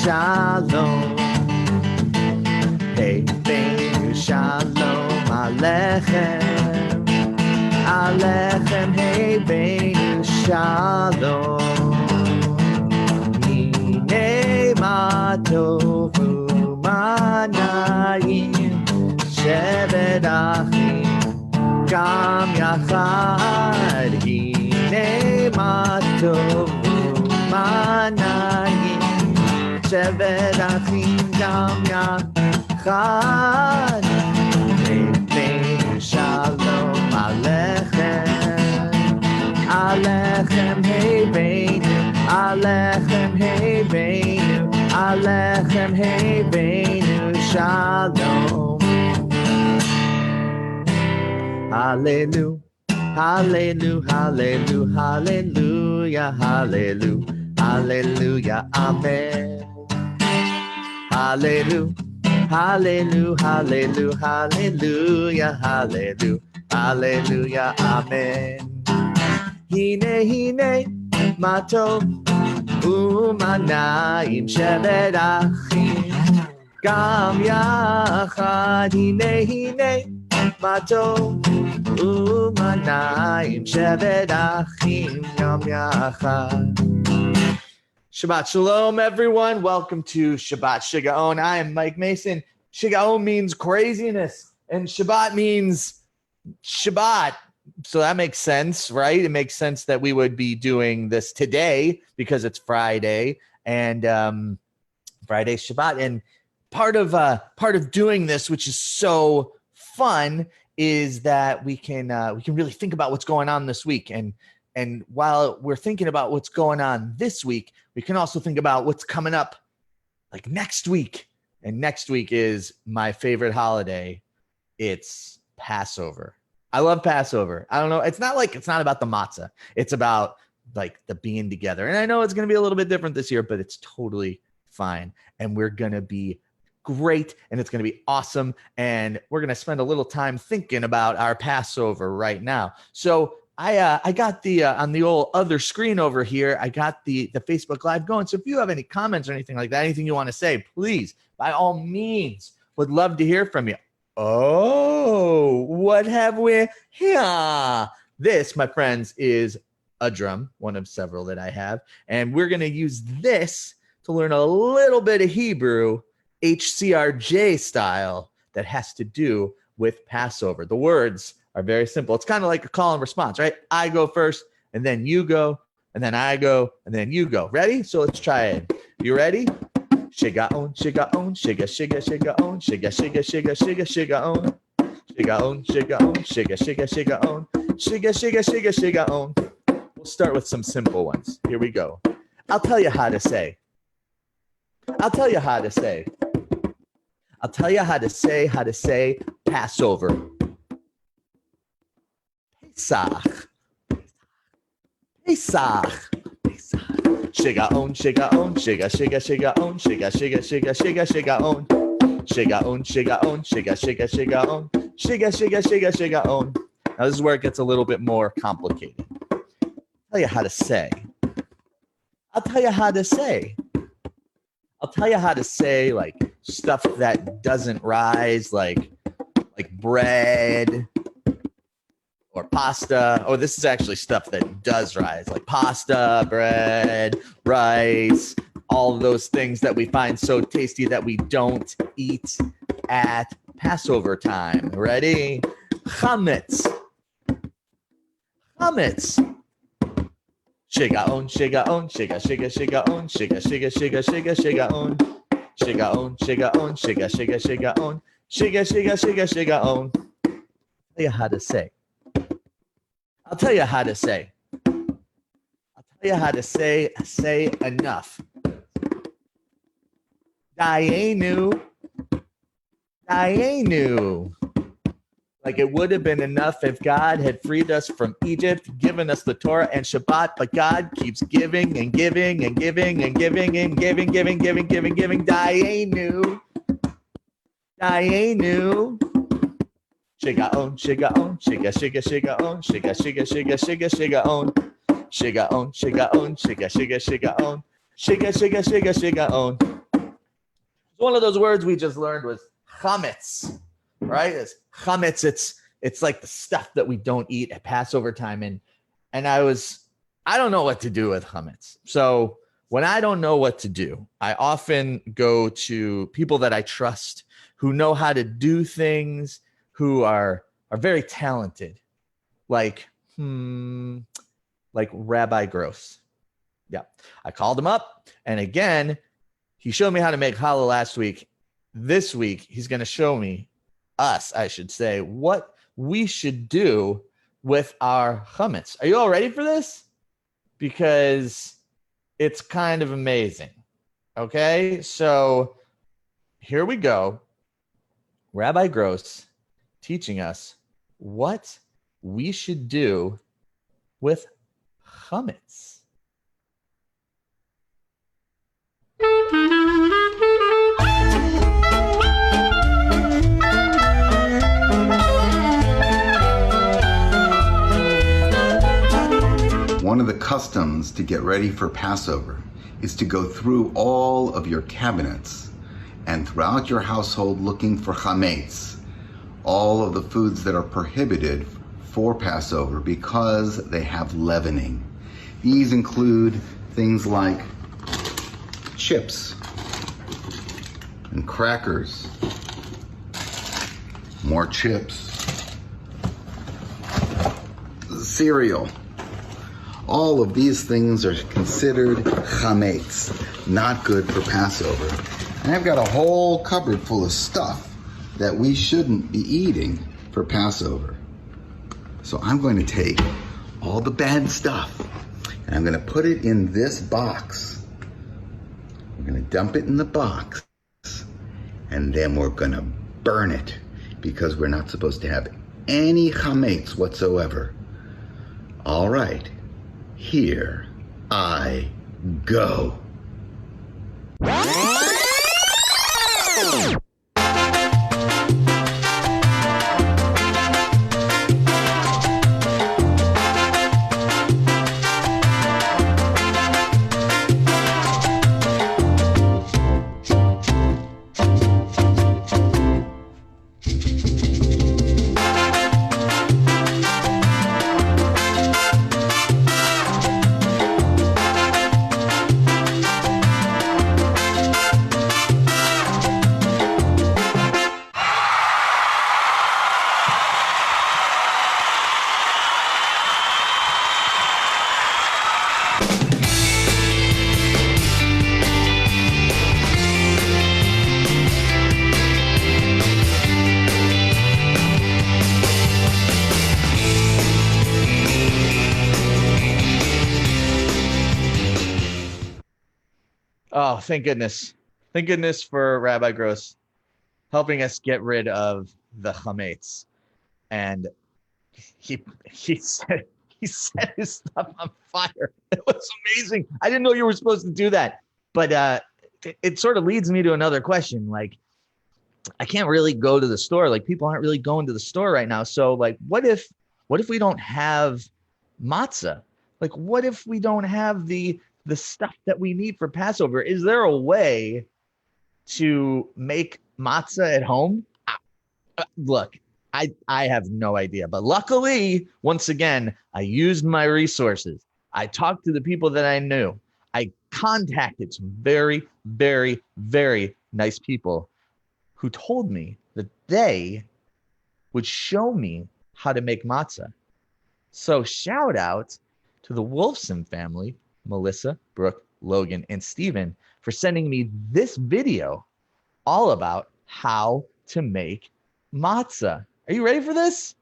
shalom. Beinu shalom alechem. Alechem hey beinu shalom. Hine ma tovu manayim shevet achim gam yachad. Hine ma tovu manayim shevet achim gam yachad. Beinu shalom alechem. Alechem hey beinu. Alechem hey beinu. Alechem hey beinu shalom. Hallelujah, hallelujah, hallelujah, hallelujah, hallelujah, hallelujah, amen. Hallelujah, hallelujah, hallelujah, hallelujah, hallelujah, hallelujah, amen. Hine, hine, matov umanayim shevet achim gam yachad. Hine, hine, matov umanayim shevet achim gam yachad. Shabbat shalom, everyone. Welcome to Shabbat Shigaon. I am Mike Mason. Shigaon means craziness, and Shabbat means Shabbat. So that makes sense, right? It makes sense that we would be doing this today because it's Friday and Friday Shabbat. And part of doing this, which is so fun, is that we can really think about what's going on this week. And while we're thinking about what's going on this week, we can also think about what's coming up like next week. And next week is my favorite holiday. It's Passover. I love Passover. I don't know. It's not about the matzah. It's about like the being together. And I know it's going to be a little bit different this year, but it's totally fine. And we're going to be great. And it's going to be awesome. And we're going to spend a little time thinking about our Passover right now. So I got the on the old other screen over here, I got the Facebook Live going. So if you have any comments or anything like that, anything you want to say, please, by all means, would love to hear from you. Oh, what have we here? This, my friends, is a drum, one of several that I have. And we're going to use this to learn a little bit of Hebrew, HCRJ style, that has to do with Passover. The words are very simple. It's kind of like a call and response, right? I go first, and then you go, and then I go, and then you go. Ready? So let's try it. You ready? Shigaon, shigaon, shiga, shiga, shigaon, shiga, shiga, shiga, shiga, shigaon. Shigaon, shigaon, shiga, shiga, shigaon, shiga, shiga, shiga, shigaon. We'll start with some simple ones. Here we go. I'll tell you how to say. I'll tell you how to say Passover. Pesach. Pesach. Shigaon, shigaon, shiga, shiga, shigaon, shiga, shiga, shiga, shiga, shigaon. Shigaon, shigaon, shiga, shiga, shigaon, shiga, shiga, shiga, shigaon. Now this is where it gets a little bit more complicated. I'll tell you how to say. I'll tell you how to say like stuff that doesn't rise, like bread or pasta. Oh, this is actually stuff that does rise, like pasta, bread, rice, all of those things that we find so tasty that we don't eat at Passover time. Ready? Chametz. Chametz. Shigaon, shigaon, shiga, shiga, shigaon, shiga, shiga, shiga, shiga, shigaon. Shigaon, shigaon, shiga, shiga, shigaon, shiga, shiga, shiga, shigaon. I'll tell you how to say. I'll tell you how to say. I'll tell you how to say enough. Dayenu. Dayenu. Like it would have been enough if God had freed us from Egypt, given us the Torah and Shabbat, but God keeps giving and giving and giving and giving and giving. Dayenu. Dayenu. Shigaon, shigaon, shiga, shiga, shigaon, shiga, shiga, shiga, shiga, shigaon. Shigaon, shigaon, shiga, shiga, shigaon, shiga, shiga, shiga, shigaon. One of those words we just learned was chametz, right? It's chametz. It's like the stuff that we don't eat at Passover time. And I don't know what to do with chametz. So when I don't know what to do, I often go to people that I trust who know how to do things, who are very talented, like Rabbi Gross. Yeah, I called him up, and again, he showed me how to make challah last week. This week, he's going to show me, I should say, what we should do with our chametz. Are you all ready for this? Because it's kind of amazing. Okay, so here we go. Rabbi Gross teaching us what we should do with chametz. One of the customs to get ready for Passover is to go through all of your cabinets and throughout your household looking for chametz, all of the foods that are prohibited for Passover because they have leavening. These include things like chips and crackers, more chips, cereal. All of these things are considered chametz, not good for Passover. And I've got a whole cupboard full of stuff that we shouldn't be eating for Passover. So I'm going to take all the bad stuff and I'm going to put it in this box. We're going to dump it in the box and then we're going to burn it because we're not supposed to have any chametz whatsoever. All right. Here I go. Oh, thank goodness. Thank goodness for Rabbi Gross helping us get rid of the chametz. And he set his stuff on fire. It was amazing. I didn't know you were supposed to do that. But it sort of leads me to another question. Like, I can't really go to the store. Like, people aren't really going to the store right now. So, like, what if we don't have matzah? Like, what if we don't have the stuff that we need for Passover? Is there a way to make matzah at home? Look, I have no idea. But luckily, once again, I used my resources. I talked to the people that I knew. I contacted some very, very, very nice people who told me that they would show me how to make matzah. So shout out to the Wolfson family, Melissa, Brooke, Logan, and Steven, for sending me this video all about how to make matzah. Are you ready for this?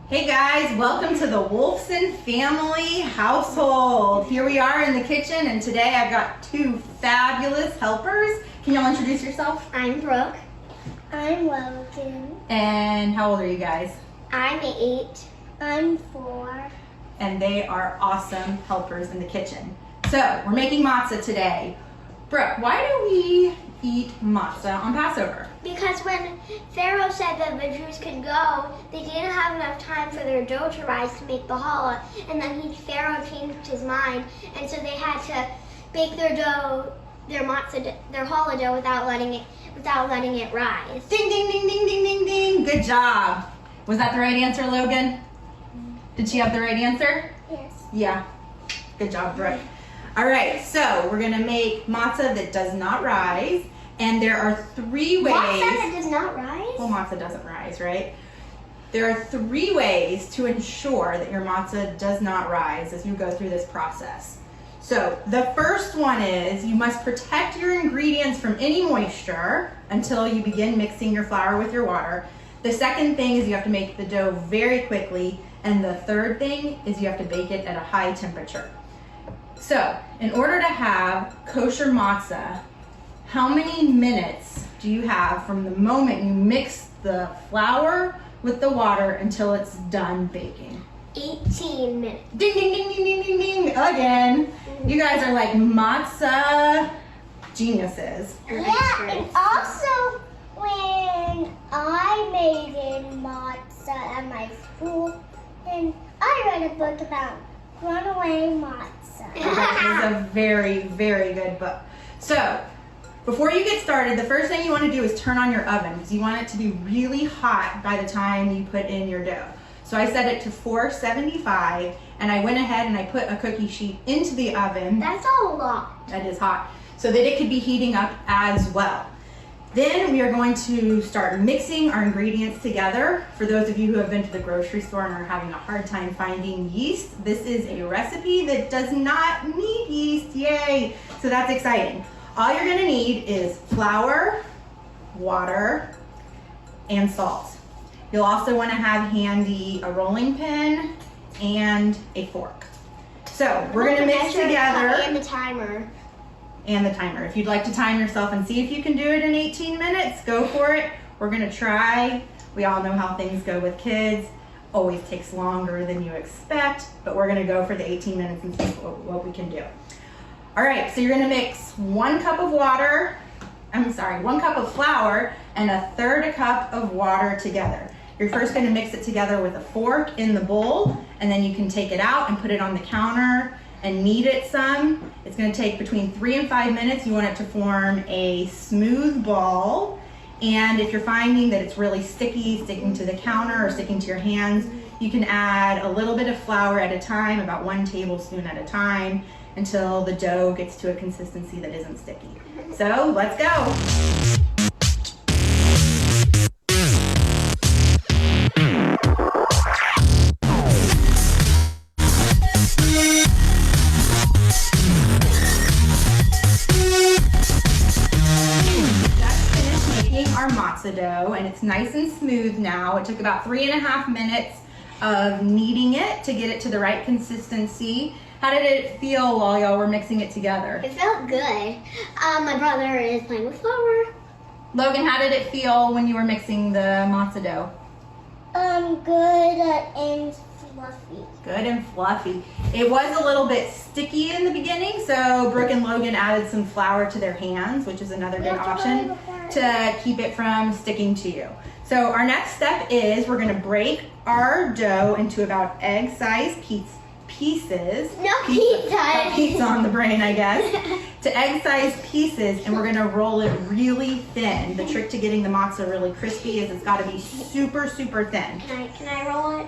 Hey guys, welcome to the Wolfson family household. Here we are in the kitchen, and today I've got two fabulous helpers. Can y'all introduce yourself? I'm Brooke. I'm Logan. And how old are you guys? I'm 8. I'm 4. And they are awesome helpers in the kitchen. So we're making matzah today. Brooke, why do we eat matzah on Passover? Because when Pharaoh said that the Jews could go, they didn't have enough time for their dough to rise to make the challah, and then Pharaoh changed his mind, and so they had to bake their dough, their matzah, their challah dough without letting it rise. Ding, ding, ding, ding, ding, ding, ding. Good job. Was that the right answer, Logan? Did she have the right answer? Yes. Yeah. Good job, Brooke. All right, so we're gonna make matzah that does not rise, and there are 3 ways. Matzah that does not rise? Well, matzah doesn't rise, right? There are 3 ways to ensure that your matzah does not rise as you go through this process. So the first one is you must protect your ingredients from any moisture until you begin mixing your flour with your water. The second thing is you have to make the dough very quickly, and the third thing is you have to bake it at a high temperature. So, in order to have kosher matzah, how many minutes do you have from the moment you mix the flour with the water until it's done baking? 18 minutes. Ding, ding, ding, ding, ding, ding, ding, again. You guys are like matzah geniuses. Yeah, and also when I made matzah at my school, and I read a book about runaway matzah. That is a very, very good book. So, before you get started, the first thing you want to do is turn on your oven because you want it to be really hot by the time you put in your dough. So I set it to 475, and I went ahead and I put a cookie sheet into the oven. That's a lot. That is hot. So that it could be heating up as well. Then we are going to start mixing our ingredients together. For those of you who have been to the grocery store and are having a hard time finding yeast, this is a recipe that does not need yeast, yay! So that's exciting. All you're gonna need is flour, water, and salt. You'll also wanna have handy a rolling pin and a fork. So we're gonna mix together. And the timer. And the timer. If you'd like to time yourself and see if you can do it in 18 minutes, go for it. We're gonna try. We all know how things go with kids. Always takes longer than you expect, but we're gonna go for the 18 minutes and see what we can do. All right, so you're gonna mix 1 cup of water, 1 cup of flour and 1/3 cup of water together. You're first gonna mix it together with a fork in the bowl, and then you can take it out and put it on the counter and knead it some. It's gonna take between 3 and 5 minutes. You want it to form a smooth ball. And if you're finding that it's really sticky, sticking to the counter or sticking to your hands, you can add a little bit of flour at a time, about 1 tablespoon at a time, until the dough gets to a consistency that isn't sticky. So let's go. Our matzah dough, and it's nice and smooth now. It took about 3.5 minutes of kneading it to get it to the right consistency. How did it feel while y'all were mixing it together? It felt good. My brother is playing with flour. Logan, how did it feel when you were mixing the matzah dough? Good and fluffy. Good and fluffy. It was a little bit sticky in the beginning, so Brooke and Logan added some flour to their hands, which is another good option to keep it from sticking to you. So our next step is we're gonna break our dough into about egg-sized pieces. No pizza. Pizza on the brain, I guess. To egg-sized pieces, and we're gonna roll it really thin. The trick to getting the matzah really crispy is it's gotta be super, super thin. Can I roll it?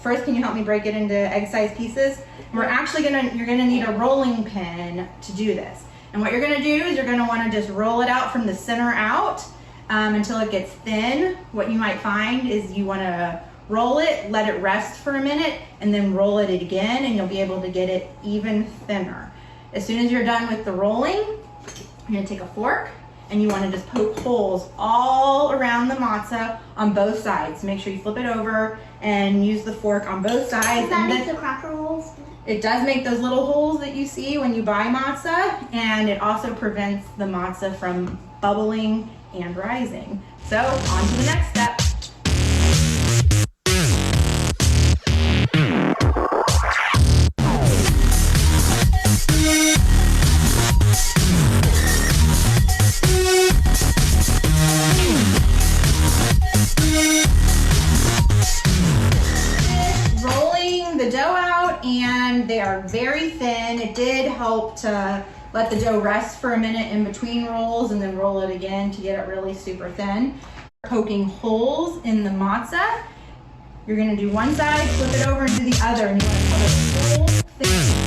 First, can you help me break it into egg-sized pieces? You're gonna need a rolling pin to do this. And what you're gonna do is you're gonna wanna just roll it out from the center out until it gets thin. What you might find is you wanna roll it, let it rest for a minute, and then roll it again, and you'll be able to get it even thinner. As soon as you're done with the rolling, you're gonna take a fork, and you wanna just poke holes all around the matzah on both sides. Make sure you flip it over and use the fork on both sides. Does that make the cracker rolls? It does make those little holes that you see when you buy matzah, and it also prevents the matzah from bubbling and rising. So on to the next step. and they are very thin. It did help to let the dough rest for a minute in between rolls and then roll it again to get it really super thin. Poking holes in the matzah. You're gonna do one side, flip it over and do the other, and you wanna cover the whole thing.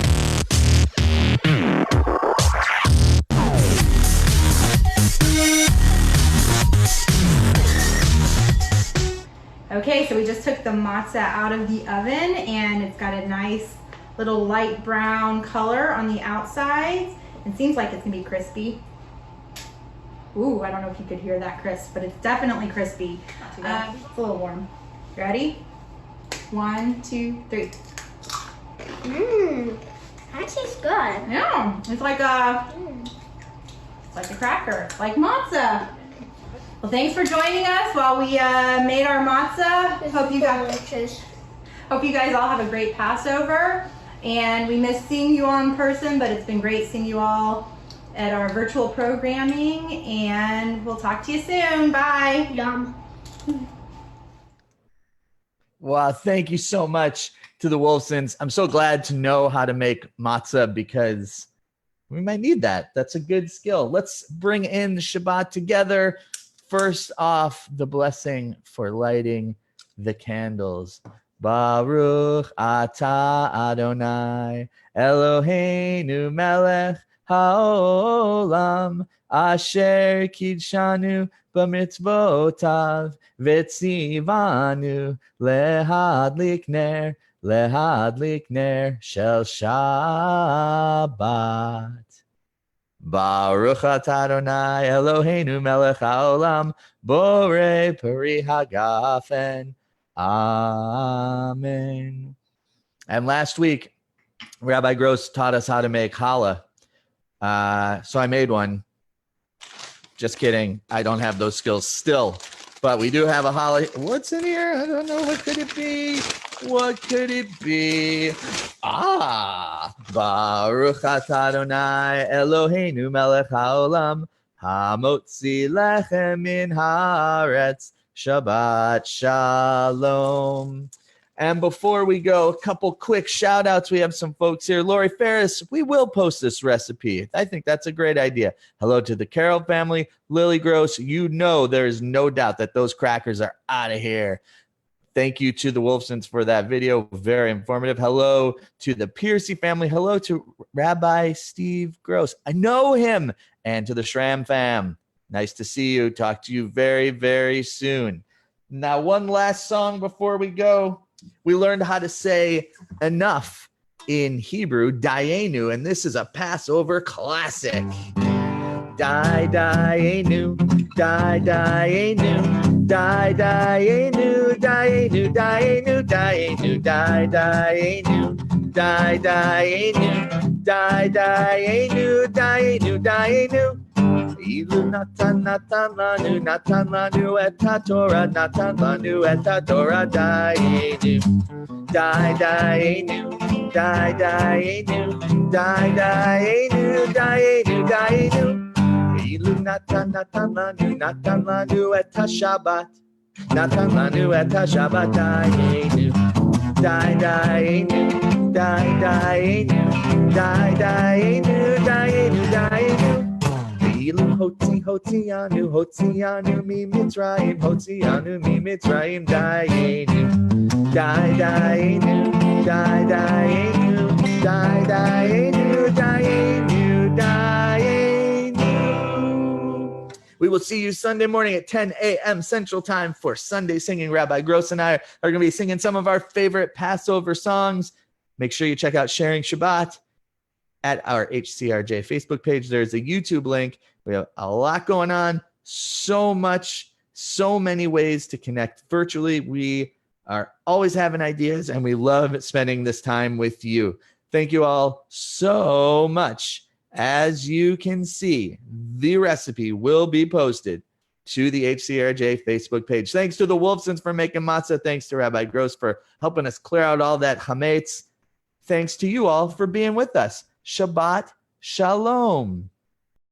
Okay, so we just took the matzah out of the oven and it's got a nice little light brown color on the outside. It seems like it's gonna be crispy. Ooh, I don't know if you could hear that crisp, but it's definitely crispy. It's a little warm. Ready? 1, 2, 3. Mmm, that tastes good. Yeah, it's like a cracker, like matzah. Well, thanks for joining us while we made our matzah. Hope you guys all have a great Passover. And we miss seeing you all in person, but it's been great seeing you all at our virtual programming. And we'll talk to you soon. Bye. Yum. Wow, thank you so much to the Wolfsons. I'm so glad to know how to make matzah because we might need that. That's a good skill. Let's bring in the Shabbat together. First off, the blessing for lighting the candles. Baruch atah Adonai Eloheinu melech haolam asher kidshanu b'mitzvotav v'tzivanu lehadlik ner shel Shabbat. Baruch atah Adonai Eloheinu melech haolam borei peri hagafen. Amen. And last week, Rabbi Gross taught us how to make challah. So I made one. Just kidding. I don't have those skills still. But we do have a challah. What's in here? I don't know. What could it be? What could it be? Baruch atah Adonai Eloheinu melech haolam hamotzi lechem min haaretz Shabbat Shalom. And before we go, a couple quick shout outs. We have some folks here. Lori Ferris, we will post this recipe. I think that's a great idea. Hello to the Carroll family. Lily Gross, you know there is no doubt that those crackers are out of here. Thank you to the Wolfsons for that video. Very informative. Hello to the Piercy family. Hello to Rabbi Steve Gross. I know him. And to the Schramm fam. Nice to see you. Talk to you very, very soon. Now, one last song before we go. We learned how to say enough in Hebrew, Dayenu, and this is a Passover classic. Die, Dayenu, die, Dayenu, die, Dayenu, Dayenu, Dayenu, Dayenu, die, Dayenu, die, Dayenu, die, Dayenu, Dayenu, Dayenu. Ilu natan lanu et haTorah, natan lanu et haTorah, Dayenu, die, Dayenu, die, Dayenu, die, Dayenu, Dayenu, Dayenu. Ilu natan lanu et haShabbat, natan lanu et haShabbat, Dayenu, die, Dayenu, die, Dayenu, die, Dayenu, Dayenu, Dayenu. Hotianu mi Mitzrayim, Hotianu mi Mitzrayim, Dayenu, Dayenu, Dayenu, Dayenu, Dayenu. We will see you Sunday morning at 10 a.m. Central Time for Sunday singing. Rabbi Gross and I are going to be singing some of our favorite Passover songs. Make sure you check out Sharing Shabbat at our HCRJ Facebook page. There's a YouTube link. We have a lot going on, so many ways to connect virtually. We are always having ideas, and we love spending this time with you. Thank you all so much. As you can see, the recipe will be posted to the HCRJ Facebook page. Thanks to the Wolfsons for making matzah. Thanks to Rabbi Gross for helping us clear out all that chametz. Thanks to you all for being with us. Shabbat Shalom.